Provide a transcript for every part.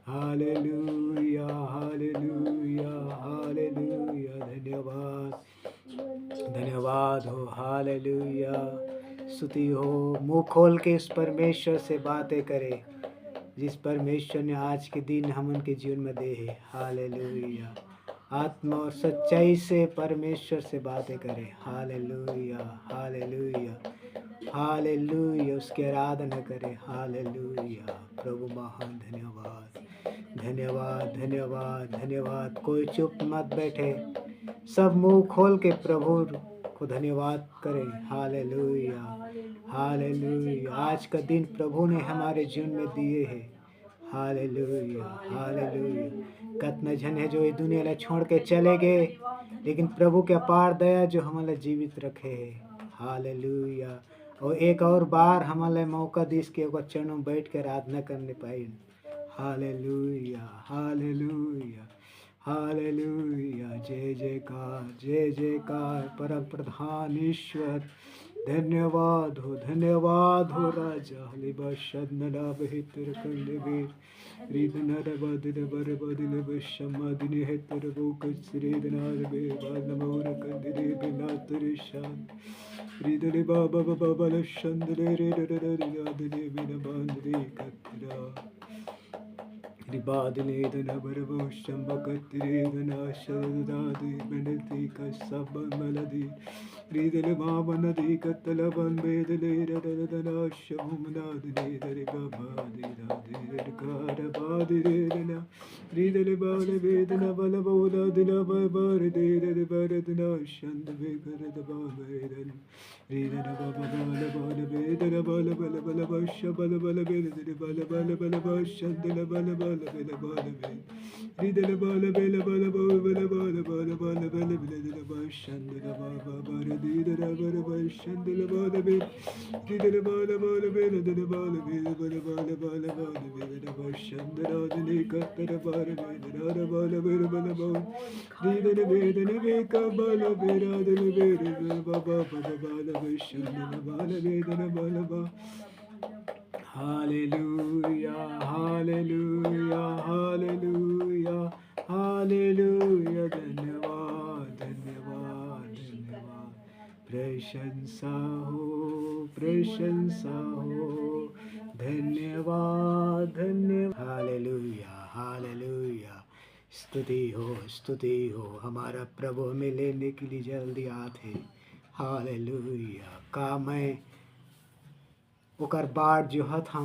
Hallelujah हालेलुया hallelujah. धन्यवाद धन्यवाद हो। हालेलुया। स्तुति हो। मुंह खोल के इस परमेश्वर से बातें करें जिस परमेश्वर ने आज के दिन हम उनके जीवन में दे है। हालेलुया। आत्मा और सच्चाई से परमेश्वर से बातें करें। हालेलुया हालेलुया हालेलुया। उसकी आराधना करें। हालेलुया। प्रभु महान धन्यवाद धन्यवाद धन्यवाद धन्यवाद। कोई चुप मत बैठे, सब मुंह खोल के प्रभु को धन्यवाद करें। Hallelujah hallelujah. आज का दिन प्रभु ने हमारे जीवन में दिए हैं। Hallelujah hallelujah. कितना जन है जो ये दुनिया ला छोड़ के चले गए, लेकिन प्रभु के अपार दया जो हमारे जीवित रखे है। हालेलुया। और एक और बार हमारे मौका दी इसके चरणों में बैठ कर आराधना करने पाए। हालेलुया हालेलुया हालेलुया। जय जयकार परम प्रधान ईश्वर। धन्यवाद हो राजा। हलिबाशदनला बहितर कंदबे रीदनर बदल बर बदल बशमदिने हेतर बोकच रीदनार बे बालमोर कंदरे बिना तरिशान रीदले बाबा बाबा लशंदले रे रे रे रे रे बिना बांदरे कतरा रिबादले दना बरबो शंबकत्रे दना शरदादि बनती कसब मलदी रीदले बाबा नदी कतल बन बेदले रदना शमुनादले दरे बाबा दे राधे कार बादे दना रीदले बाल वेदना बल बोला दिना बार दे रे बरदना शंद बेकर दबा बेदन रीदना बाबा बाल बाल वेदना बल बल बल बश बल बल बेदले बल बल बल बश दल बल बल bele bale be ridele bale bele bale bale bale bale bale bale bele bale shandele baba bare didele bare bale shandele bale be ridele bale bale bele dele bale bele bale bale bale bale bele bale shandele dele katere bare bele bale bale bale bale ridele bele be ka bale bele dele bele baba baba bale be shandele bale bele bale bale Hallelujah, hallelujah, hallelujah, hallelujah. धन्यवाद धन्यवाद धन्यवाद। प्रशंसा हो। धन्यवाद धन्यवाद। Hallelujah hallelujah. स्तुति हो। हमारा प्रभु हमें लेने के लिए जल्दी आते। हालेलुया। का मैं ओकर बाट जो था।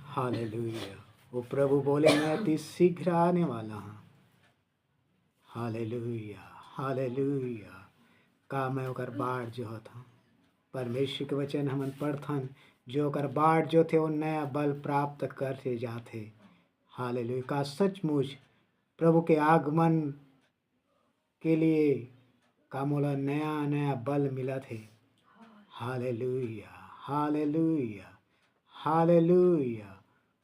हालेलुया। वो प्रभु बोले मैं अति शीघ्र आने वाला हूँ। Hallelujah hallelujah. का मैं ओकर बाट जो था। परमेश्वर के वचन हम पढ़थन जो ओकर बाट जो थे वो नया बल प्राप्त करते जाते। हालेलुया। का सचमुच प्रभु के आगमन के लिए का मोला नया नया बल मिला थे। हालेलुया हालेलुया हालेलुया।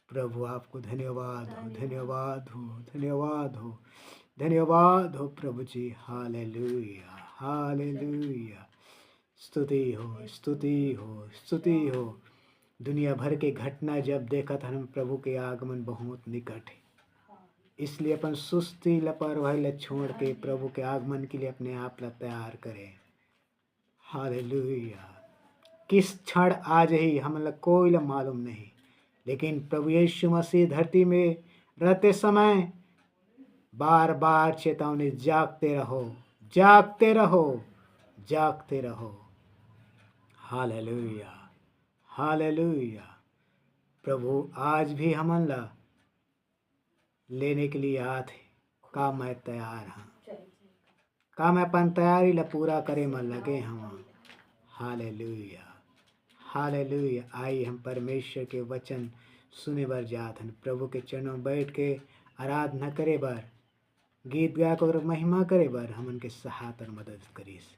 प्रभु आपको धन्यवाद हो धन्यवाद हो धन्यवाद हो धन्यवाद हो प्रभु जी। Hallelujah hallelujah. स्तुति हो। दुनिया भर के घटना जब देखा था हम प्रभु के आगमन बहुत निकट है, इसलिए अपन सुस्ती लापरवाही ला छोड़ के प्रभु के आगमन के लिए अपने आप ला तैयार करें। हालेलुया। किस क्षण आ जाही हमें कोई मालूम नहीं, लेकिन प्रभु यीशु मसीह धरती में रहते समय बार बार चेतावनी, जागते रहो जागते रहो जागते रहो। हालेलुया हालेलुया। प्रभु आज भी हमन ला लेने के लिए आत है। का मैं तैयार हाँ, का मैं अपन तैयारी ला पूरा करे में लगे हम। Hallelujah, hallelujah. आई हम परमेश्वर के वचन सुने बर जात हन, प्रभु के चरणों में बैठ के आराधना करे बर, गीत गा कर महिमा करे बर हमन के सहायता और मदद करीस।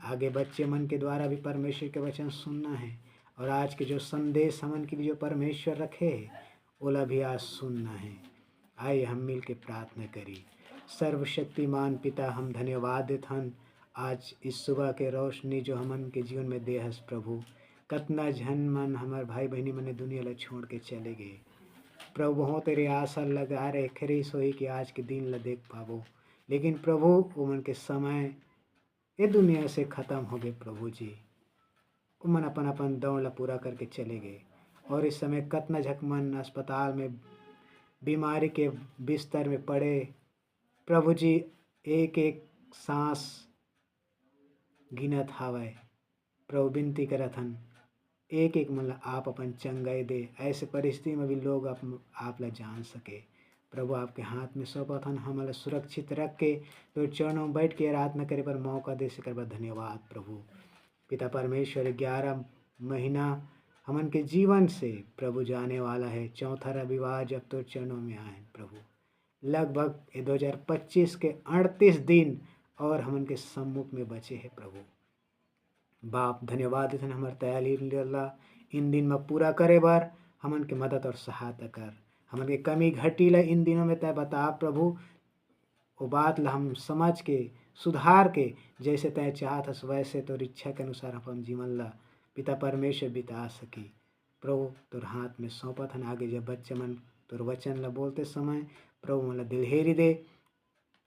आगे बच्चे मन के द्वारा भी परमेश्वर के वचन सुनना है, और आज के जो संदेश हमन के लिए जो परमेश्वर रखे है ओला भी आज सुनना है। आइए हम मिल के प्रार्थना करी। सर्वशक्तिमान पिता, हम धन्यवाद देत हन आज इस सुबह के रोशनी जो हमन के जीवन में दे हस प्रभु। कतना झन मन हमार भाई बहनी मन दुनिया ला छोड़ के चले गए प्रभु। हो तेरे आशा लगा रहे खरी सोई कि आज के दिन ला देख पाबो, लेकिन प्रभु वो मन के समय ये दुनिया से ख़त्म हो गए प्रभु जी। वो मन अपन अपन दौड़ ला पूरा करके चले गए, और इस समय कतना झकमन अस्पताल में बीमारी के बिस्तर में पड़े प्रभु जी। एक एक सांस गिनत हावय प्रभु, विनती करत हन एक एक मन ला आप अपन चंगाई दे। ऐसे परिस्थिति में भी लोग आप ला जान सके प्रभु। आपके हाथ में सौंपत हन, हमला सुरक्षित रख के तो चरणों में बैठ के आराधना करे पर मौका दे से कर धन्यवाद प्रभु। पिता परमेश्वर 11 महीना हमन के जीवन से प्रभु जाने वाला है। चौथा रविवार जब तो चरणों में आए प्रभु, लगभग 2025 के 38 दिन और हमन के सम्मुख में बचे हैं प्रभु। बाप धन्यवाद देथन हमार तैयारी इन दिन में पूरा करे बार हमन के मदद और सहायता कर। हमन के कमी घटी ला इन दिनों में तय बता प्रभु, वो बात ला हम समझ के सुधार के जैसे तय चाहत हस वैसे तो इच्छा के अनुसार अपन जीवन ला पिता परमेश्वर बिता सकी प्रभु। तोर हाथ में सौंपत हन। आगे जब बच्चे मन तोर वचन ला बोलते समय प्रभु मन ला दिलहेरी दे,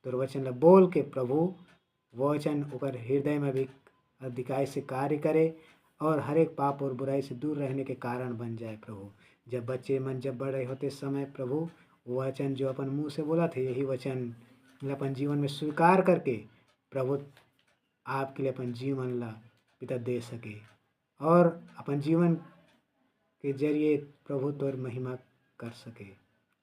तोर वचन ला बोल के प्रभु वचन ओकर हृदय में भी अधिकाई से कार्य करे, और हर एक पाप और बुराई से दूर रहने के कारण बन जाए प्रभु। जब बच्चे मन जब बड़े होते समय प्रभु वचन जो अपन मुंह से बोला थे यही वचन अपन जीवन में स्वीकार करके प्रभु आपके लिए अपन जीवन ला पिता दे सके, और अपन जीवन के जरिए प्रभु तोर महिमा कर सके।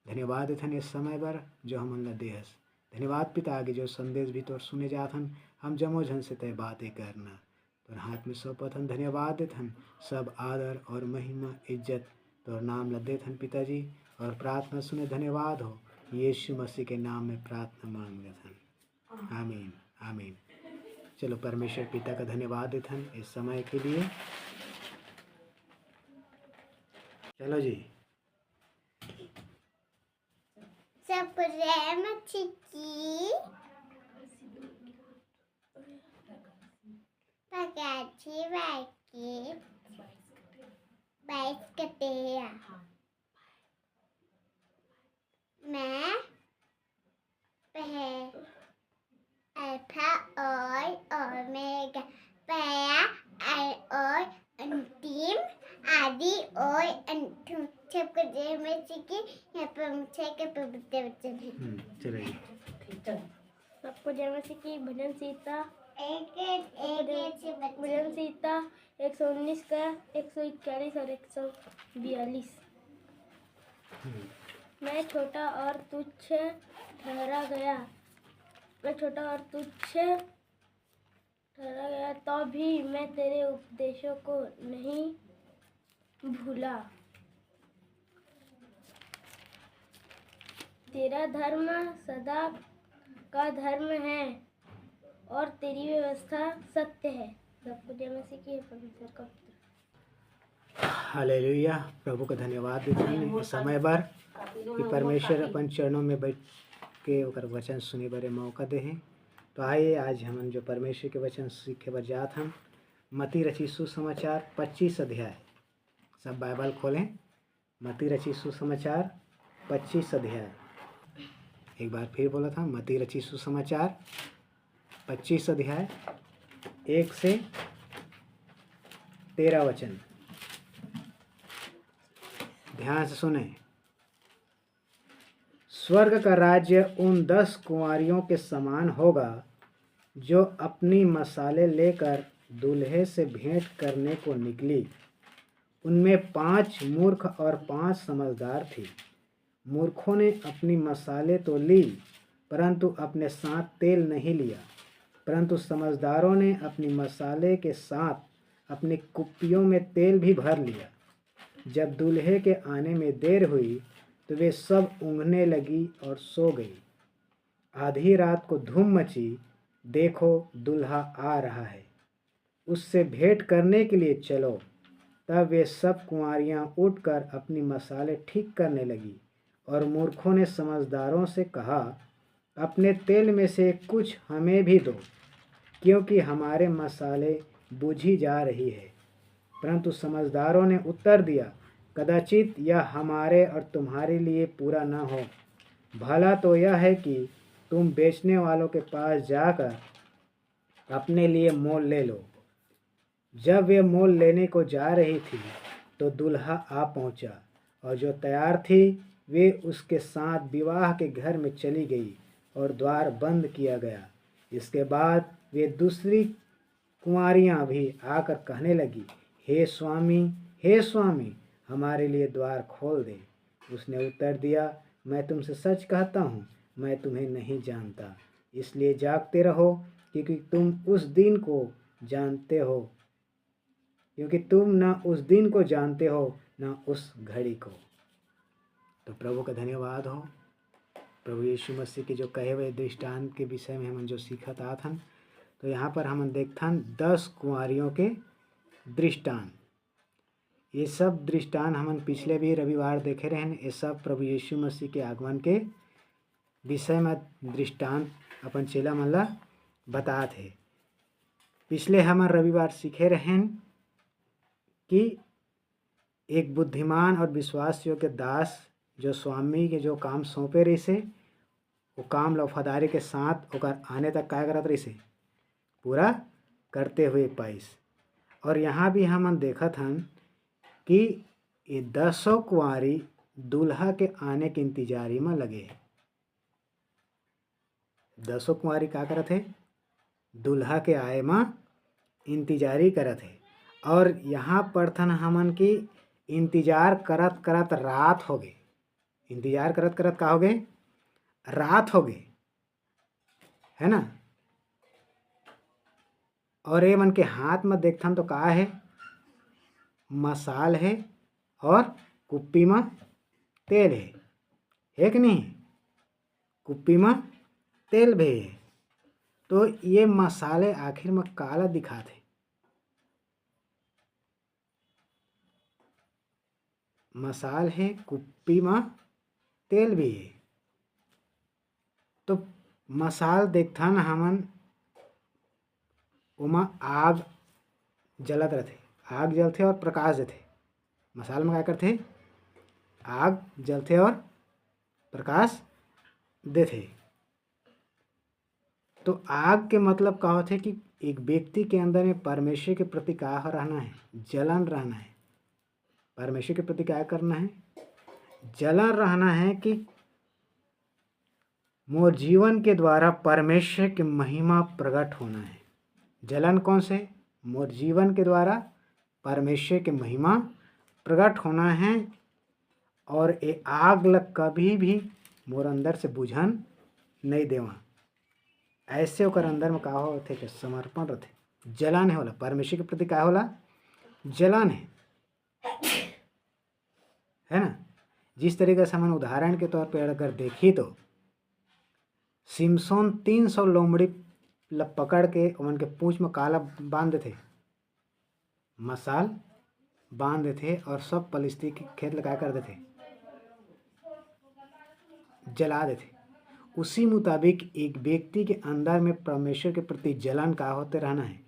धन्यवाद थन इस समय पर जो हमन ला देहस। धन्यवाद पिता। आगे जो संदेश भी तोर सुने जात हन हम जमो झन से तय बातें करना तोर हाथ में सौंपत हन। धन्यवाद देथन, सब आदर और महिमा इज्जत तोर नाम ला देथन पिताजी, और प्रार्थना सुने धन्यवाद हो यीशु मसीह के नाम में प्रार्थना मांग देथन, आमीन आमीन। चलो परमेश्वर पिता का धन्यवाद देथन इस समय के लिए। चलो जी। सब प्रेम चिकी पकाची बाकी 22 कटे मैं अल्फा और ओमेगा, पहला और अंतिम, आदि और अंत। सबको जय में सीखी यहाँ पर मुझे के पवित्र वचन है। चलिए सबको जय मसीह की भजन सीता एक भजन सीता 119 का 141 और 142। मैं छोटा और तुच्छ ठहरा गया, मैं छोटा और तुच्छ ठहरा गया तो भी मैं तेरे उपदेशों को नहीं भूला। तेरा धर्म सदा का धर्म है और तेरी व्यवस्था सत्य है। सबको जय मसीह की परमेश्वर का पुत्र। हालेलुया। प्रभु का धन्यवाद देते हैं इस समय पर कि परमेश्वर अपन चरणों में बैठ के ओकर वचन सुने बारे मौका दे हैं। तो आइए आज हम जो परमेश्वर के वचन सीखे बर जात हम मती रची सुसमाचार 25 अध्याय। सब बाइबल खोलें, मती रची सुसमाचार 25 अध्याय। एक बार फिर बोला था, मती रची सुसमाचार 25 अध्याय 1 से 13 वचन। ध्यान से सुने। स्वर्ग का राज्य उन 10 कुंवारियों के समान होगा जो अपनी मसाले लेकर दूल्हे से भेंट करने को निकली। उनमें 5 मूर्ख और 5 समझदार थे। मूर्खों ने अपनी मसाले तो ली, परंतु अपने साथ तेल नहीं लिया, परंतु समझदारों ने अपनी मसाले के साथ अपनी कुप्पियों में तेल भी भर लिया। जब दूल्हे के आने में देर हुई तो वे सब ऊँघने लगी और सो गई। आधी रात को धूम मची, देखो दूल्हा आ रहा है, उससे भेंट करने के लिए चलो। तब वे सब कुंवारियाँ उठकर अपनी मसाले ठीक करने लगी। और मूर्खों ने समझदारों से कहा, अपने तेल में से कुछ हमें भी दो, क्योंकि हमारे मसाले बुझी जा रही है। परंतु समझदारों ने उत्तर दिया, कदाचित यह हमारे और तुम्हारे लिए पूरा न हो। भला तो यह है कि तुम बेचने वालों के पास जाकर अपने लिए मोल ले लो। जब वे मोल लेने को जा रही थी तो दूल्हा आ पहुंचा, और जो तैयार थी वे उसके साथ विवाह के घर में चली गई और द्वार बंद किया गया। इसके बाद वे दूसरी कुंवारियाँ भी आकर कहने लगी, हे स्वामी, हमारे लिए द्वार खोल दे। उसने उत्तर दिया, मैं तुमसे सच कहता हूँ, मैं तुम्हें नहीं जानता। इसलिए जागते रहो, क्योंकि तुम न उस दिन को जानते हो न उस घड़ी को। तो प्रभु का धन्यवाद हो। प्रभु यीशु मसीह के जो कहे हुए दृष्टांत के विषय में हम जो सीखत आथन, तो यहाँ पर हम देखथन 10 कुंवारियों के दृष्टांत। ये सब दृष्टांत हम पिछले भी रविवार देखे रहन। ये सब प्रभु यीशु मसीह के आगमन के विषय में दृष्टांत अपन चेला मन ला बतात है। पिछले हम रविवार सीखे रहन कि एक बुद्धिमान और विश्वास योग्य दास जो स्वामी के जो काम सौंपे रही से, वो काम वफादारी के साथ ओकर आने तक क्या करत रही से, पूरा करते हुए पाइस। और यहाँ भी हम देखत हन कि ये 10 कुंवारी दूल्हा के आने के इंतजारी में लगे है। 10 कुंवारी का करत है, दूल्हा के आए में इंतजारी करत है। और यहाँ पढ़थन हमन की इंतजार करत करत रात हो गए। इंतजार करत करत का हो गए, रात हो गए, है ना। और ये मन के हाथ में देखथन तो का है, मसाल है और कुप्पी में तेल है कि नहीं। कुप्पी में तेल भी है। तो ये मसाले आखिर में काला दिखाते, मसाल है, कुप्पी में तेल भी है। तो मसाल देखथन हमन उमा आग जलत रहते, आग जलते और प्रकाश देते। मसाल में क्या करते, आग जलते और प्रकाश देते। तो आग के मतलब का होते कि एक व्यक्ति के अंदर में परमेश्वर के प्रति क्या रहना है, जलन रहना है। परमेश्वर के प्रति क्या करना है, जलन रहना है कि मोर जीवन के द्वारा परमेश्वर की महिमा प्रकट होना है। जलन कौन से, मोर जीवन के द्वारा परमेश्वर की महिमा प्रकट होना है। और ये आग लग कभी भी मोर अंदर से बुझन नहीं देवा। ऐसे ओकर अंदर में का होते कि समर्पण रहते, जलन है होला परमेश्वर के प्रति, का होला जलन है ना। जिस तरीके से हम उदाहरण के तौर पर अगर देखी तो सिमसोन 300 लोमड़ी पकड़ के उनके पूंछ में काला बांध थे, मसाल बांध थे, और सब पलिस्ती के खेत लगा कर देते, जला देते। उसी मुताबिक एक व्यक्ति के अंदर में परमेश्वर के प्रति जलन का होते रहना है,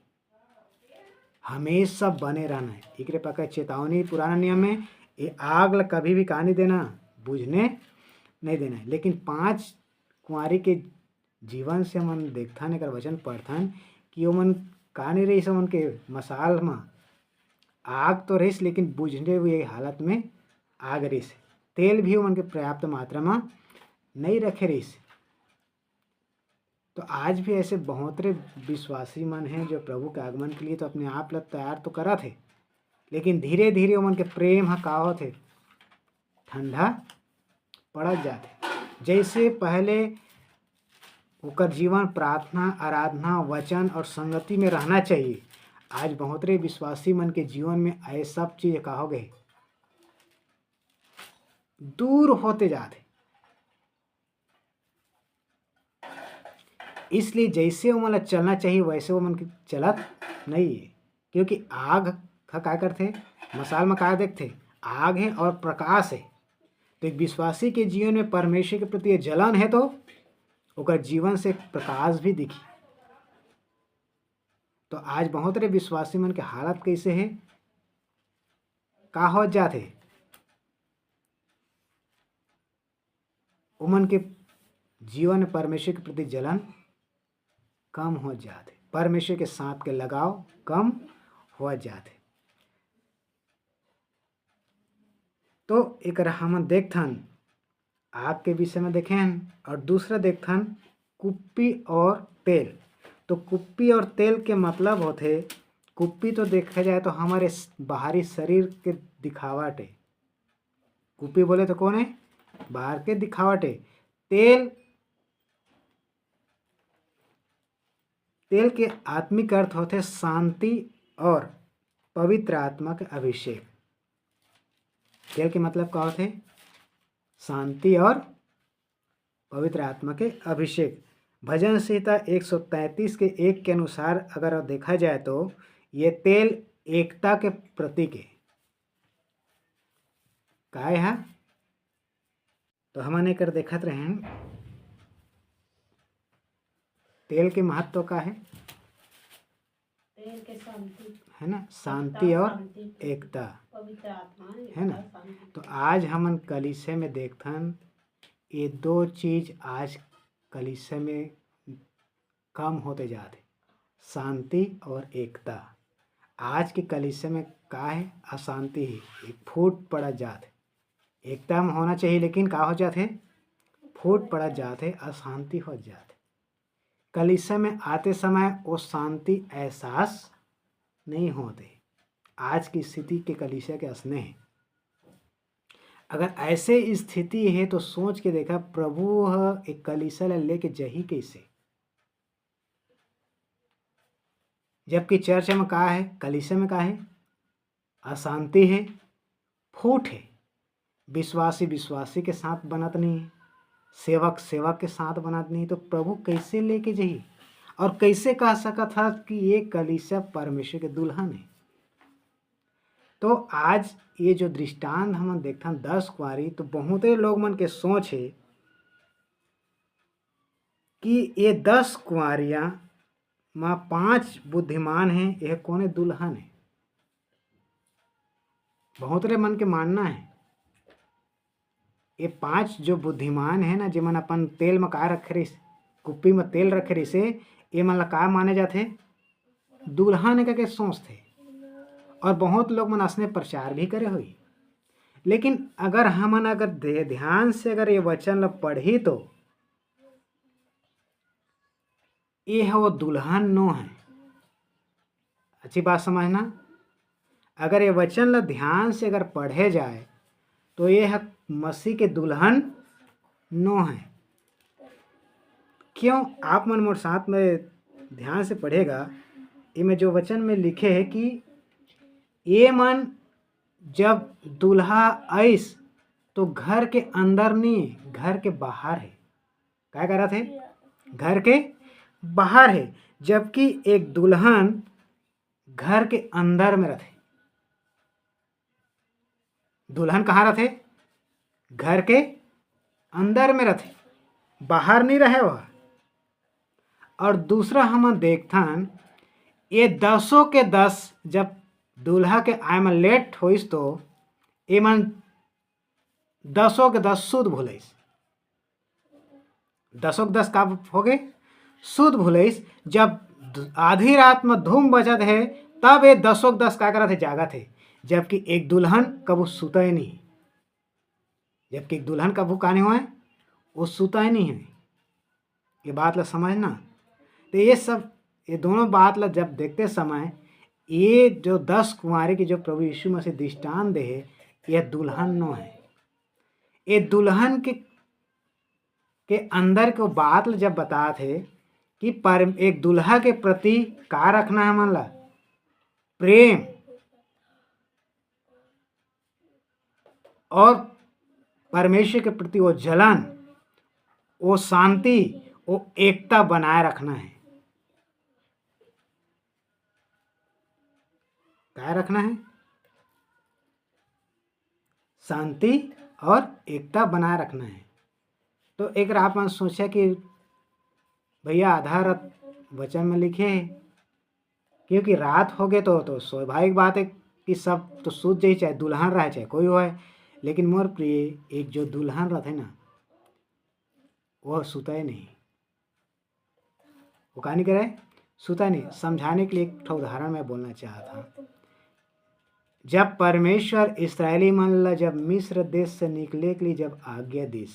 हमेशा बने रहना है। एक प्रकार चेतावनी पुराना नियम में, ये आग ल कभी भी कहा नहीं देना, बुझने नहीं देना है। लेकिन 5 कुंवारी के जीवन से मन देखथन, एक वचन पढ़थन कि वो मन कहा नहीं रही, मन के मसाल में आग तो रही, लेकिन बुझने हुए हालत में आग रही। तेल भी मन के पर्याप्त मात्रा में नहीं रखे रही। तो आज भी ऐसे बहुत रे विश्वासी मन हैं जो प्रभु के आगमन के लिए तो अपने आप लग तैयार तो करा थे, लेकिन धीरे धीरे ओमन के प्रेम ह का होथे ठंडा पड़त जाथे। जैसे पहले ओकर जीवन प्रार्थना, आराधना, वचन और संगति में रहना चाहिए, आज बहुत रे विश्वासी मन के जीवन में ये सब चीज का हो गए दूर होते जाते। इसलिए जैसे ओमन ला चलना चाहिए वैसे ओमन के चलत नहीं है, क्योंकि आग का करथे, मसाल में का देखते आग है और प्रकाश है। तो एक विश्वासी के जीवन में परमेश्वर के प्रति जलन है तो ओकर जीवन से प्रकाश भी दिखी। तो आज बहुत रे विश्वासी मन के हालत कैसे है, का हो जाते उमन के जीवन में परमेश्वर के प्रति जलन कम हो जाते, परमेश्वर के साथ के लगाव कम हो जाते। तो एक हम देखथन आग के विषय में देखें, और दूसरा देखथन कुप्पी और तेल। तो कुप्पी और तेल के मतलब होते, कुप्पी तो देखा जाए तो हमारे बाहरी शरीर के दिखावट है। कुप्पी बोले तो कौन है, बाहर के दिखावट है। तेल के आत्मिक अर्थ होते शांति और पवित्र आत्मा के अभिषेक। तेल के मतलब क्या होते, शांति और पवित्र आत्मा के अभिषेक। भजन संहिता 133 के 1 के अनुसार अगर देखा जाए तो ये तेल एकता के प्रतीक है। काय है तो हमने कर देखत रहे तेल के महत्व का है, तेल के शांति है ना, शांति और एकता पवित्र आत्मा है ना। तो आज हमन कलीसिया में देखथन ये दो चीज आज कलीसिया में कम होते जाते, शांति और एकता। आज के कलीसिया में का है, अशांति ही, एक फूट पड़ा जाते। एकता में होना चाहिए लेकिन का हो जाते, फूट पड़ा जाते, अशांति हो जाते। कलीसिया में आते समय वो शांति एहसास नहीं होते। आज की स्थिति के कलीसिया के असने हैं। अगर ऐसे स्थिति है तो सोच के देखा प्रभु एक कलीसिया लेके जही कैसे, जबकि चर्च में का है, कलीसिया में का है, अशांति है, फूट है। विश्वासी के साथ बनत नहीं है, सेवक के साथ बनत नहीं, तो प्रभु कैसे लेके जही और कैसे कह सका था कि ये कलीसिया परमेश्वर के दुल्हन है। तो आज ये जो दृष्टांत हम देखते 10 कुंवारी, तो बहुत लोग मन के सोच है कि ये 10 कुंवारियां माँ 5 बुद्धिमान हैं, यह कौन दुल्हन है। बहुत रे मन के मानना है ये 5 जो बुद्धिमान है ना, जिमन अपन तेल में का रखे रही, कुप्पी में तेल रखे रही से, ये मन ला का माने जाते, दुल्हन के सोचते। और बहुत लोग मन असने प्रचार भी करे हुई। लेकिन अगर हमन अगर ध्यान से अगर ये वचन ला पढ़ी तो ये है वो दुल्हन नो है। अच्छी बात समझना, अगर ये वचन ला ध्यान से अगर पढ़े जाए तो ये है मसीह के दुल्हन नो है। क्यों, आप मन मोर साथ में ध्यान से पढ़ेगा, इनमें जो वचन में लिखे है कि ये मन जब दूल्हा आइस तो घर के अंदर नहीं, घर के बाहर है। क्या कह रहा थे, घर के बाहर है, जबकि एक दुल्हन घर के अंदर में रहते। दुल्हन कहाँ रहते, घर के अंदर में रहते, बाहर नहीं रहे वह। और दूसरा हम देखथन ये 10 के 10 जब दूल्हा के आय में लेट होइस तो ये मन 10 के 10 शुद्ध भूलैस। 10 के 10 का हो गए, शुद्ध भूलैस। जब आधी रात में धूम बजत है तब ये 10 के 10 का करत है, जागत है। जबकि एक दुल्हन कबू सुता ही नहीं, जबकि एक दुल्हन कबू का नहीं हुआ है, वो सुता ही नहीं है। ये बात ला समझना। तो ये सब, ये दोनों बात ला जब देखते समय ये जो 10 कुंवारे की जो प्रभु यीशु मसीह दृष्टांत दे है, यह दुल्हन नो है। ये दुल्हन के अंदर को बात जब बता थे कि पर एक दुल्हा के प्रति का रखना है, मन ला प्रेम और परमेश्वर के प्रति वो जलन, वो शांति, वो एकता बनाए रखना है। क्या रखना है? शांति और एकता बनाए रखना है। तो एक आप मन सोचा कि भैया आधा रात वचन में लिखे है, क्योंकि रात हो गए तो स्वाभाविक बात है कि सब तो सूझ जाए, चाहे दुल्हन रहे चाहे कोई हो। लेकिन मोर प्रिय, एक जो दुल्हन रहते ना, वह सुता ही नहीं। वो कहा नहीं करे, सुता नहीं। समझाने के लिए एक ठो उदाहरण मैं बोलना चाहा था। जब परमेश्वर इस्राएली मन ला जब मिस्र देश से निकले के लिए जब आज्ञा दिस,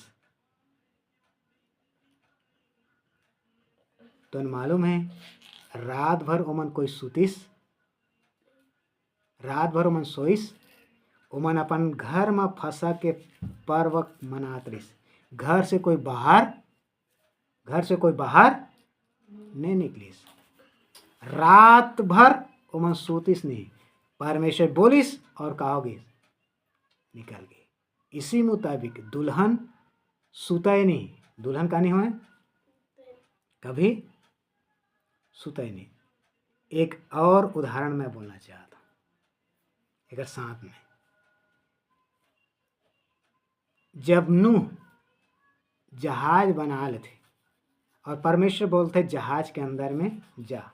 तो मालूम है रात भर ओमन कोई सुतिस, रात भर ओमन सोइस, ओमन अपन घर में फंसा के पर्व मनात रहिस। घर से कोई बाहर नहीं निकलिस। रात भर ओमन सोतिस नहीं। परमेश्वर बोलिस और कहोगे निकल गए। इसी मुताबिक दुल्हन सुता ही नहीं। दुल्हन का नहीं हुआ कभी सुता ही नहीं। एक और उदाहरण मैं बोलना चाहता हूँ एक साथ में। जब नूह जहाज बना लेते और परमेश्वर बोलते जहाज के अंदर में जा,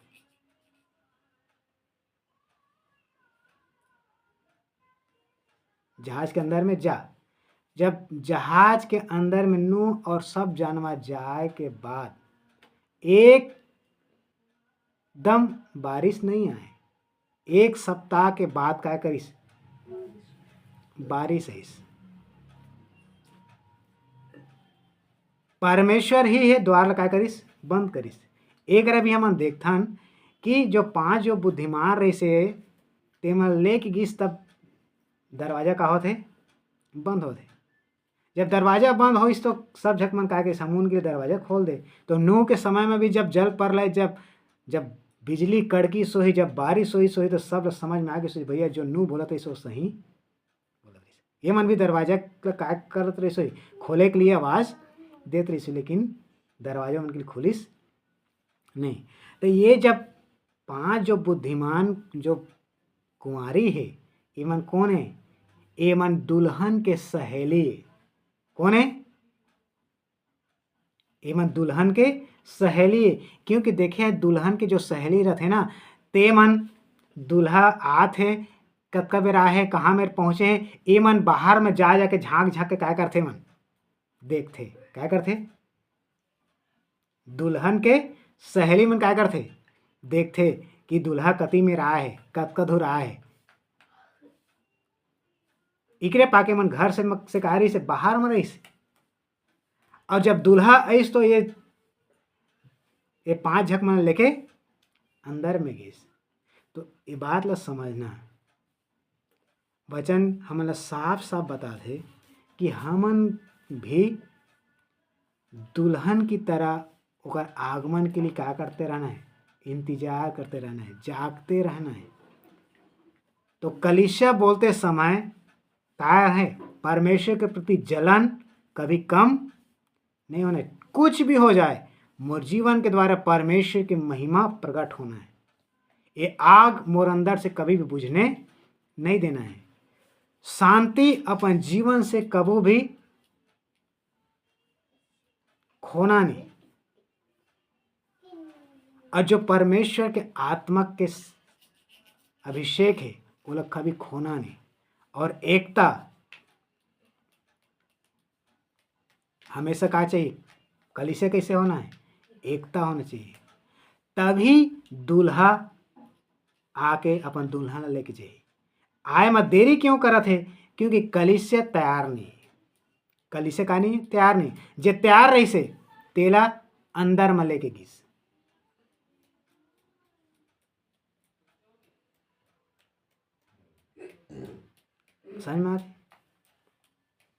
जहाज के अंदर में जा। जब जहाज के अंदर में नूह और सब जानवर जाए के बाद एक दम बारिश नहीं आए। 1 सप्ताह के बाद क्या करिस? बारिश है। परमेश्वर ही है द्वार क्या करिस? बंद करिस। एक भी हम देखथन कि जो 5 जो बुद्धिमान रही से तेमन लेके गिस, तब दरवाजा का होते बंद होते। जब दरवाजा बंद हो तो सब झकमन का के समुद्र के दरवाजा खोल दे। तो नूह के समय में भी जब जल परलय, जब बिजली कड़की सोही, जब बारिश होई सोही, तो सब समझ में आ गई भैया जो नूह बोला था सो सही बोला था। ये मन भी दरवाजा का करत रही सोई, खोले के लिए आवाज़ देते रही, लेकिन दरवाजा उनके लिए खुलिस नहीं। तो ये जब 5 जो बुद्धिमान जो कुंवारी है, ये मन कौन है? ये मन दुल्हन के सहेली। कौन है? ये मन दुल्हन के सहेली। क्योंकि देखे दुल्हन के जो सहेली रहते ना, ते मन दुल्हा आथे कतका बेर आए है, कहाँ मेरे पहुँचे हैं, ये मन बाहर में जाके झाँक के क्या करते? मन देखते क्या करते? दुल्हन के सहेली मन क्या करते? देखते कि दुल्हा कति में रहा है, कतका दूर आए है। इकरे पाके मन घर से कारी से बाहर में रही। और जब दुल्हा आईस तो ये 5 झक मन लेके अंदर में गई। तो ये बात ला समझना, वचन हमन ला साफ साफ बता थे कि हमन भी दुल्हन की तरह ओकर आगमन के लिए क्या करते रहना है? इंतजार करते रहना है, जागते रहना है। तो कलीसिया बोलते समय क्या है? परमेश्वर के प्रति जलन कभी कम नहीं होना है। कुछ भी हो जाए, मोर जीवन के द्वारा परमेश्वर की महिमा प्रकट होना है। ये आग मोर अंदर से कभी भी बुझने नहीं देना है। शांति अपन जीवन से कभी भी खोना नहीं। और जो परमेश्वर के आत्मा के अभिषेक है, वो लोग कभी खोना नहीं। और एकता हमेशा क्या चाहिए? कलीसिया कैसे होना है? एकता होना चाहिए। तभी दूल्हा आके अपन दुल्हन लेके जाए। आए मत देरी क्यों करत है? क्योंकि कलीसिया तैयार नहीं। कलीसिया का नहीं तैयार नहीं। जे तैयार रही से तेला अंदर में लेके गिस। समझ में आती।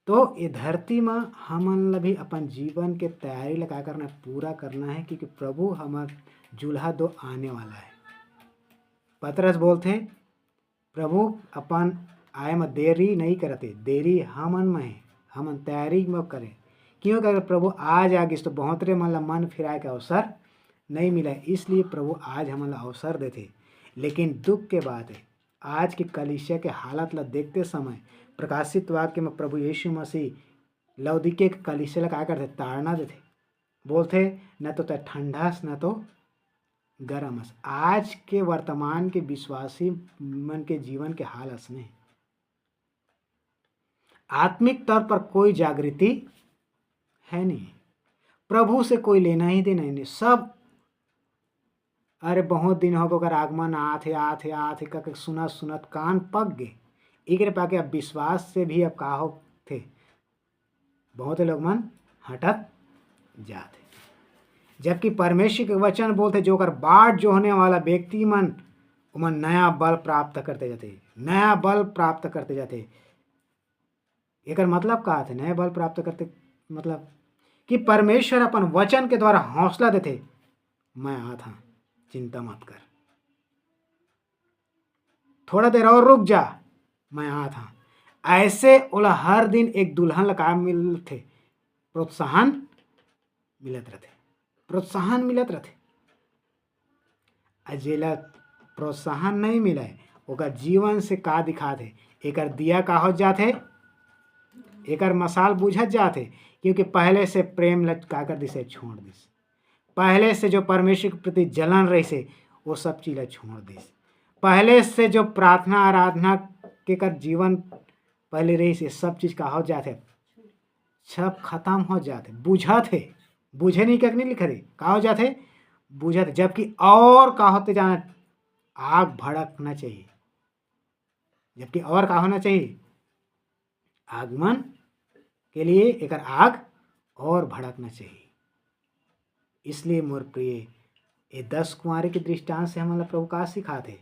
तो ये धरती में हमन भी अपन जीवन के तैयारी लगा करना पूरा करना है, क्योंकि प्रभु हमार जुल्हा दो आने वाला है। पतरस बोलते प्रभु अपन आए में देरी नहीं करते, देरी हमन में है, हमन तैयारी में करें। क्योंकि अगर प्रभु आज आ गए तो बहुत रे मन फिराए का अवसर नहीं मिला, इसलिए प्रभु आज हमन अवसर देते। लेकिन दुख के बात है, आज की कलीसिया के हालत ला देखते समय प्रकाशित वाक्य में प्रभु यीशु मसीह लौदीके के कलीसिया ला क्या करते, ताड़ना देते, बोलते न तो ठंडास न तो गरमस। आज के वर्तमान के विश्वासी मन के जीवन के हाल असने आत्मिक तौर पर कोई जागृति है नहीं, प्रभु से कोई लेना ही देना ही नहीं। सब अरे बहुत दिन हो गए आगमन आथे करके सुनत कान पक गए, एक पाके अब विश्वास से भी अब का हो थे, बहुत लोग मन हटत जाते। जबकि परमेश्वर के वचन बोलते जो कर बाट जो होने वाला व्यक्ति मन उमन नया बल प्राप्त करते जाते, नया बल प्राप्त करते जाते। एक मतलब का थे नया बल प्राप्त करते, मतलब कि परमेश्वर अपन वचन के द्वारा हौसला देते, मैं आता, चिंता मत कर, थोड़ा देर और रुक जा, मैं आता। ऐसे ओला हर दिन एक दुल्हन लगा मिलते, प्रोत्साहन मिलत रहते, प्रोत्साहन मिलत रहते। अजेला प्रोत्साहन नहीं मिला ओकर जीवन से का दिखाते, एकर दिया का हो जाते, एकर मसाल बुझत जाते। क्योंकि पहले से प्रेम लटका कर दिसे छोड़ दिस, पहले से जो परमेश्वर के प्रति जलन रही से वो सब चीज़ छोड़ दिस, पहले से जो प्रार्थना आराधना के कर जीवन पहले रही से सब चीज़ का हो जाते, सब खत्म हो जाते, बुझाते, बुझे नहीं क्या नहीं लिखे थे, का हो जाते बुझाते। जबकि और का होते जाना, आग भड़कना चाहिए, जबकि और का होना चाहिए, आगमन के लिए एक आग और भड़कना चाहिए। इसलिए मोर प्रिय ये 10 कुंवारे के दृष्टांत से हमारा प्रभु का सिखाते,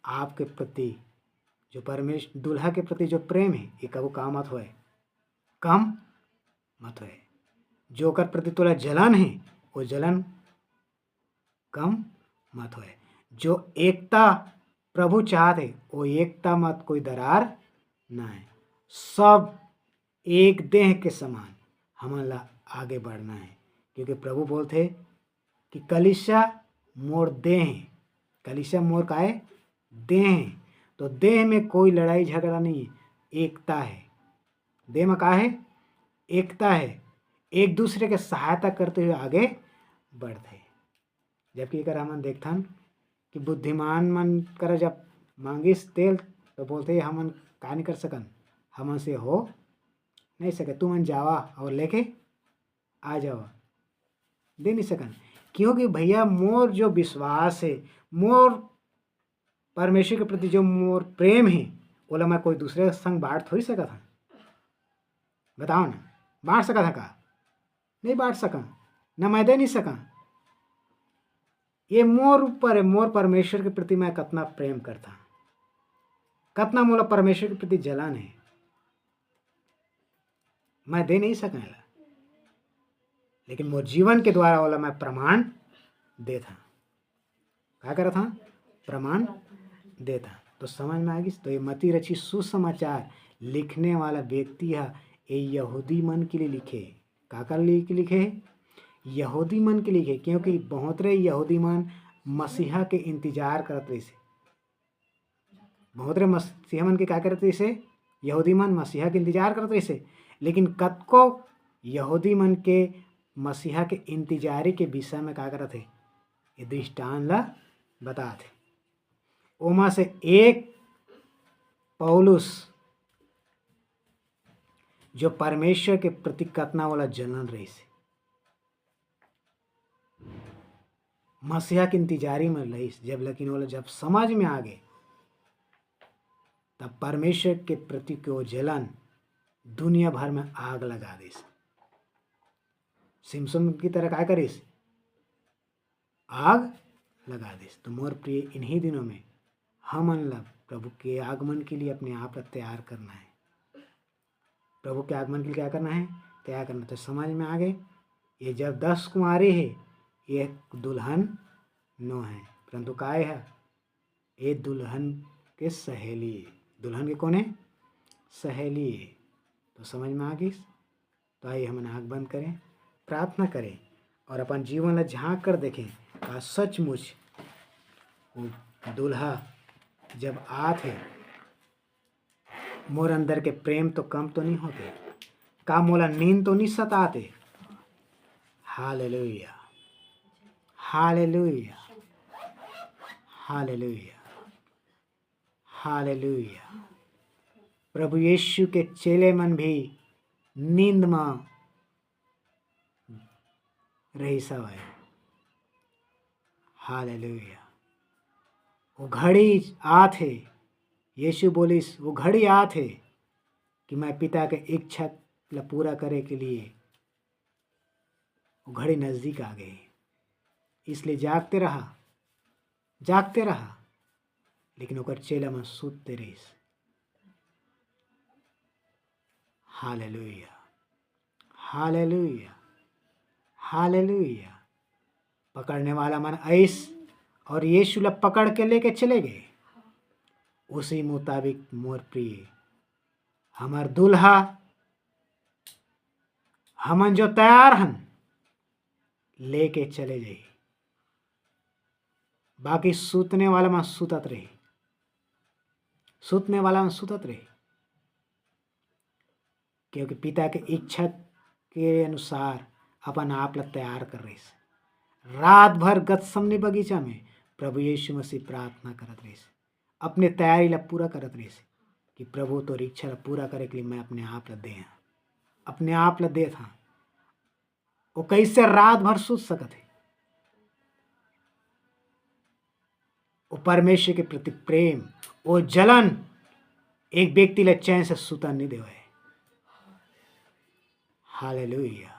आपके प्रति जो परमेश्वर दुल्हा के प्रति जो प्रेम है ये कबू का मत होए, कम मत होए। जो कर प्रति तोला जलन है वो जलन कम मत होए। जो एकता प्रभु चाहते वो एकता मत कोई दरार ना है, सब एक देह के समान हमारा आगे बढ़ना है। क्योंकि प्रभु बोलते कि कलीसिया मोर देह है, कलीसिया मोर का है देह है। तो देह में कोई लड़ाई झगड़ा नहीं है, एकता है। देह में का है एकता है, एक दूसरे के सहायता करते हुए आगे बढ़ते। जबकि अगर हम देखथन कि बुद्धिमान मन कर जब मांगिस तेल तो बोलते हमन का नहीं कर सकन, हमन से हो नहीं सके, तू मन जावा और लेके आ जावा, दे नहीं सकन। क्योंकि भैया मोर जो विश्वास है, मोर परमेश्वर के प्रति जो मोर प्रेम है, बोला मैं कोई दूसरे संग बांट थोड़ी सका था, बताओ ना, बांट सका था का? नहीं बांट सका, न मैं दे नहीं सका। ये मोर ऊपर है, मोर परमेश्वर के प्रति मैं कितना प्रेम करता, कितना मोला परमेश्वर के प्रति जलन है, मैं दे नहीं सका। लेकिन मोर जीवन के द्वारा वाला मैं प्रमाण देता, क्या करा था, प्रमाण देता। तो समझ में आ गई। तो ये मती रची सुसमाचार लिखने वाला व्यक्ति है, ये यहूदी मन के लिए लिखे, काकर लिए लिखे, यहूदी मन के लिखे। क्योंकि बहुत रे यहूदी मन मसीहा के इंतजार करत रही से, बहुत रे मसीहा मन के क्या करत रही से, यहूदी मन मसीहा के इंतजार करत रही से। लेकिन कतको यहूदी मन के मसीहा के इंतजारी के विषय में क्या करत है, ये दृष्टांत ला बताते। ओमा से एक पौलुस जो परमेश्वर के प्रति कतना वाला जलन रही से, मसीहा की इंतजारी में रही, जब लेकिन वाला जब समझ में आ गए तब परमेश्वर के प्रति को जलन दुनिया भर में आग लगा दे। सिमसन की तरह क्या करिस, आग लगा दे। तो मोर प्रिय इन्हीं दिनों में हम लब प्रभु के आगमन के लिए अपने आप को तैयार करना है। प्रभु के आगमन के लिए क्या करना है? तैयार करना। तो समझ में आ गए, ये जब 10 कुंवारी है, ये दुल्हन नो है, परंतु काय है? ये दुल्हन के सहेली है। दुल्हन के कौन है? सहेली है। तो समझ में आ गई। तो आइए हम आँख बंद करें, प्रार्थना करें और अपन जीवन में झांक कर देखें का सचमुच वो दूल्हा जब आते मोर अंदर के प्रेम तो कम तो नहीं होते, का मोला नींद तो नहीं सताते। हालेलुया, हालेलुया, हालेलुया, हालेलुया। प्रभु यीशु के चेले मन भी नींद में रही सब है। हालेलुया। वो घड़ी आथे, यीशु बोलिस वो घड़ी आथे कि मैं पिता के इच्छा ला पूरा करे के लिए वो घड़ी नज़दीक आ गई। इसलिए जागते रहा, जागते रहा, लेकिन ओकर चेला में सुतते रहीस। हालेलुया, हालेलुया, हालेलुया। पकड़ने वाला मन ऐस और यीशु ला पकड़ के लेके चले गए। उसी मुताबिक मोर प्रिय हमार दुल्हा हमन जो तैयार हन लेके चले जाए। बाकी सुतने वाला में सुतत रहे, सुतने वाला में सुतत रहे, क्योंकि पिता के इच्छा के अनुसार अपन आप ला तैयार कर रहे। रात भर गतसमनी बगीचा में प्रभु यीशु मसीह प्रार्थना करत रहे, अपने तैयारी ला पूरा करत रहे कि प्रभु तो इच्छा ला पूरा करे के लिए मैं अपने आप ला दे, अपने आप ला दे था। वो कैसे रात भर सुत सकत है? वो परमेश्वर के प्रति प्रेम, वो जलन एक व्यक्ति ला चैन से सुता नहीं देवे। हालेलुया।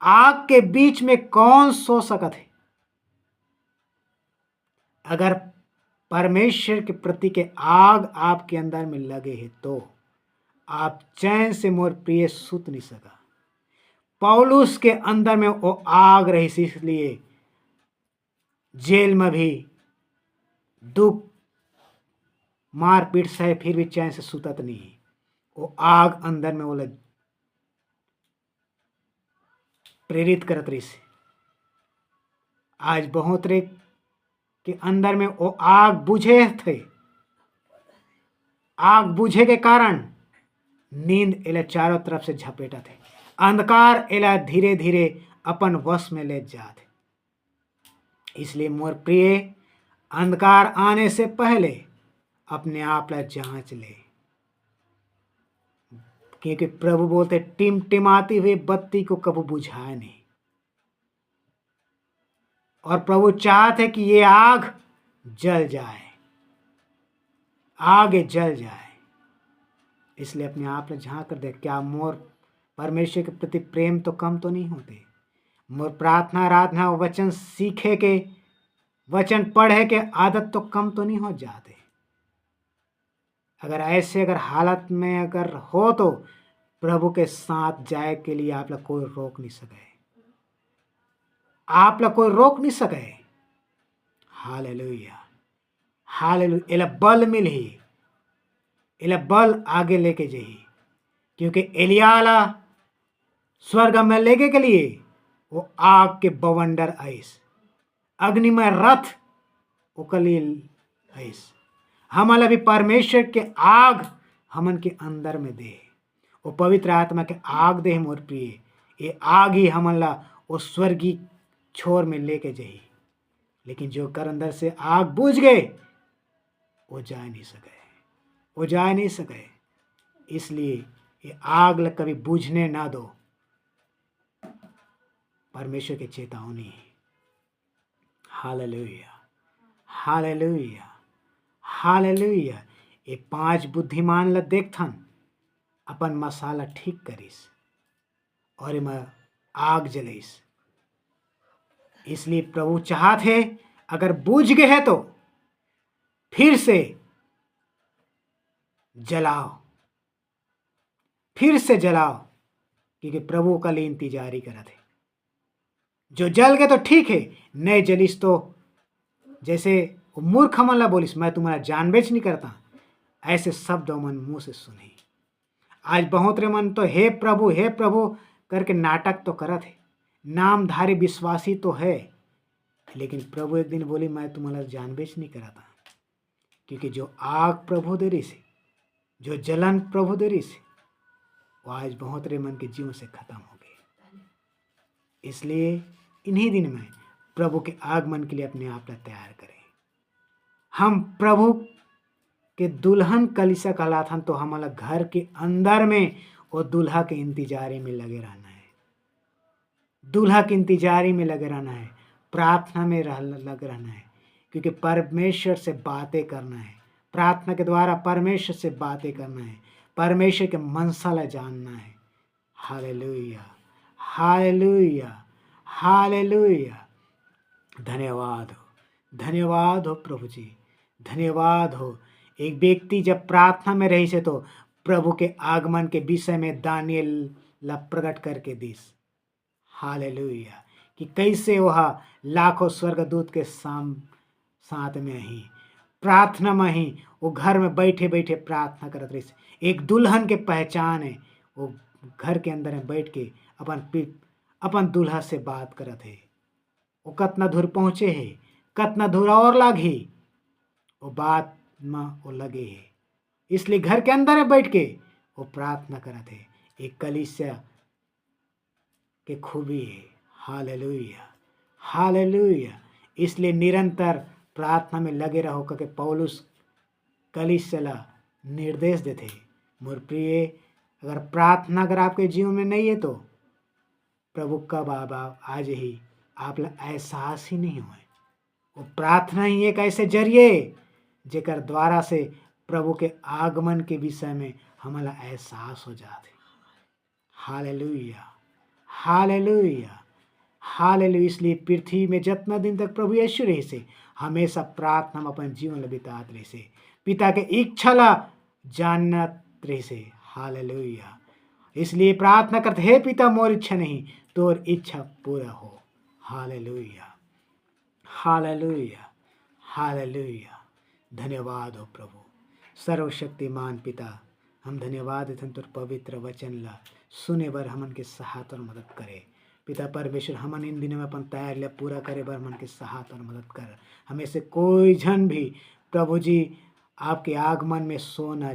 आग के बीच में कौन सो सकत है? अगर परमेश्वर के प्रति के आग आपके अंदर में लगे है तो आप चैन से मोर प्रिय सुत नहीं सका। पौलुस के अंदर में वो आग रही, इसलिए जेल में भी दुख मारपीट सहे फिर भी चैन से सुतत नहीं। वो आग अंदर में वो प्रेरित करत रही से। आज बहुत रे के अंदर में वो आग बुझे थे, आग बुझे के कारण नींद एला चारों तरफ से झपेटा थे, अंधकार एला धीरे धीरे अपन वश में ले जाते। इसलिए मोर प्रिय अंधकार आने से पहले अपने आप ला जांच ले, क्योंकि प्रभु बोलते टिमटिमाती हुई बत्ती को कभी बुझाए नहीं। और प्रभु चाहते कि ये आग जल जाए, आगे जल जाए। इसलिए अपने आप में झांक कर देख, क्या मोर परमेश्वर के प्रति प्रेम तो कम तो नहीं होते? मोर प्रार्थना आराधना वचन सीखे के, वचन पढ़े के आदत तो कम तो नहीं हो जाते? अगर ऐसे अगर हालत में अगर हो तो प्रभु के साथ जाए के लिए आप लोग कोई रोक नहीं सके, आप लोग कोई रोक नहीं सके। Hallelujah, hallelujah. एला बल मिली, एला बल आगे लेके जाइए, क्योंकि एलियाला स्वर्ग में लेके के लिए वो आग के बवंडर आइस, अग्निमय रथ उकलील आइस। हमारा भी परमेश्वर के आग हमन के अंदर में दे, वो पवित्र आत्मा के आग दे मोर प्रिय। ये आग ही हमन ला वो स्वर्गीय छोर में लेके जाइए। लेकिन जो कर अंदर से आग बुझ गए वो जा नहीं सके, वो जा नहीं सके। इसलिए ये आग ला कभी बुझने ना दो, परमेश्वर की चेतावनी। हालेलुया, हालेलुया, हालेलुया। ये 5 बुद्धिमान ला देखथन अपन मसाला ठीक करिस और इमा आग जलाइस। इसलिए प्रभु चाहत है अगर बूझ गए है तो फिर से जलाओ, फिर से जलाओ, क्योंकि प्रभु कल इंतजारी करा थे। जो जल गए तो ठीक है, नए जलिस तो जैसे वो मूर्ख हमला बोलिस मैं तुम्हारा जानबूझ नहीं करता, ऐसे शब्द मन मुंह से सुने। आज बहुत रे मन तो हे प्रभु करके नाटक तो करा थे, नामधारी विश्वासी तो है, लेकिन प्रभु एक दिन बोली मैं तुम्हारा जानबूझ नहीं कराता, क्योंकि जो आग प्रभु दे रही से, जो जलन प्रभु दे रही से, वो आज बहुत रे मन के जीवन से खत्म हो गए। इसलिए इन्हीं दिन में प्रभु के आगमन के लिए अपने आप को तैयार करें। हम प्रभु के दुल्हन कलीसिया कहलाथन, तो हमारा घर के अंदर में वो दूल्हा के इंतजारी में लगे रहना है, दूल्हा के इंतजारी में लगे रहना है, प्रार्थना में लगे रहना है, क्योंकि परमेश्वर से बातें करना है, प्रार्थना के द्वारा परमेश्वर से बातें करना है, परमेश्वर के मनसा ला जानना है। हालेलुया, हालेलुया, हालेलुया। धन्यवाद हो प्रभु जी, धन्यवाद हो। एक व्यक्ति जब प्रार्थना में रही से तो प्रभु के आगमन के विषय में दानियल ला प्रकट करके दिस। हालेलुया, कि कैसे वह लाखों स्वर्गदूत के साथ में ही प्रार्थना में ही वो घर में बैठे बैठे प्रार्थना करत रही। एक दुल्हन के पहचान है, वो घर के अंदर में बैठ के अपन दूल्हा से बात करत है। वो कतना दूर पहुँचे है, कतना दूर और लागी, वो बात में वो लगे है। इसलिए घर के अंदर में बैठ के वो प्रार्थना करत है। एक कलीसिया के खूबी है। Hallelujah, hallelujah. इसलिए निरंतर प्रार्थना में लगे रहो, करके पौलुस कलीसिया निर्देश देते। मोर प्रिय, अगर प्रार्थना अगर आपके जीवन में नहीं है तो प्रभु कब आज ही आप एहसास ही नहीं हुए। वो प्रार्थना ही एक ऐसे जरिए जेकर द्वारा से प्रभु के आगमन के विषय में हमारा एहसास हो जाते। हालेलुया, हालेलुया, हालेलुया। इसलिए पृथ्वी में जितना दिन तक प्रभु यीशु रहे से हमेशा प्रार्थना में अपन जीवन बितात रहे से, पिता के इच्छा ला जानत रहे से। हालेलुया। इसलिए प्रार्थना करते, हे पिता मोर इच्छा नहीं तोर इच्छा पूरा हो। हालेलुया, हालेलुया, हालेलुया। धन्यवाद हो प्रभु सर्वशक्तिमान पिता, हम धन्यवाद देथन तोर पवित्र वचन ला सुने बर हमन के सहायता और मदद करे। पिता परमेश्वर, हमन इन दिनों में अपन तैयारी ला पूरा करे बर हमन के सहायता और मदद कर। हमें से कोई जन भी प्रभु जी आपके आगमन में सो ना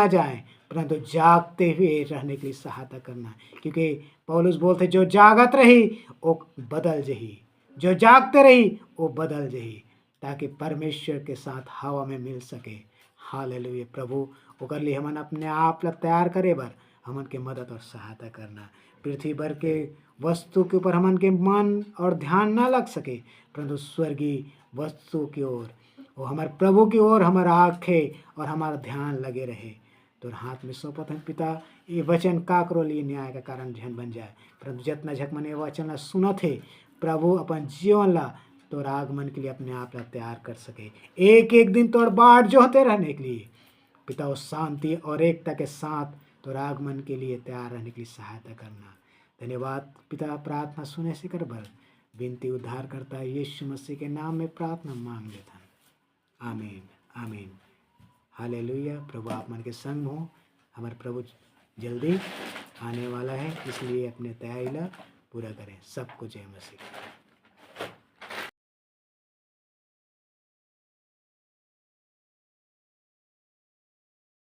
जाए, परंतु जागते हुए रहने के लिए सहायता करना, क्योंकि पौलुस बोलते जो जागत रही वो बदल जही, जो जागते रही वो बदल जही, ताकि परमेश्वर के साथ हवा में मिल सके। हालेलुया। प्रभु ओकर लिए हमन अपने आप ला तैयार करे बर हमन के मदद और सहायता करना। पृथ्वी भर के वस्तु के ऊपर हमन के मन और ध्यान ना लग सके, परंतु स्वर्गीय वस्तु की ओर, वो हमारे प्रभु की ओर हमारा आँखें और हमारा ध्यान लगे रहे। तो हाथ में सौंपत हैं पिता, ये वचन काकरो लिए न्याय का कारण झन बन जाए, परंतु जितना झक मन ये वचन ला सुनत है प्रभु अपन जीवन ला तोर आगमन के लिए अपने आप ला तैयार कर सके। एक एक दिन तोर बाट जो होते रहने के लिए पिता, उस शांति और एकता के साथ तोर आगमन के लिए तैयार रहने के लिए सहायता करना। धन्यवाद पिता, प्रार्थना सुने से कर बल विनती उद्धार करता यीशु मसीह के नाम में प्रार्थना मांग लेता। आमीन, आमीन। हालेलुया। प्रभु आप मन के संग हो। हमारे प्रभु जल्दी आने वाला है, इसलिए अपने तैयारी ला पूरा करें। सबको जय मसीह।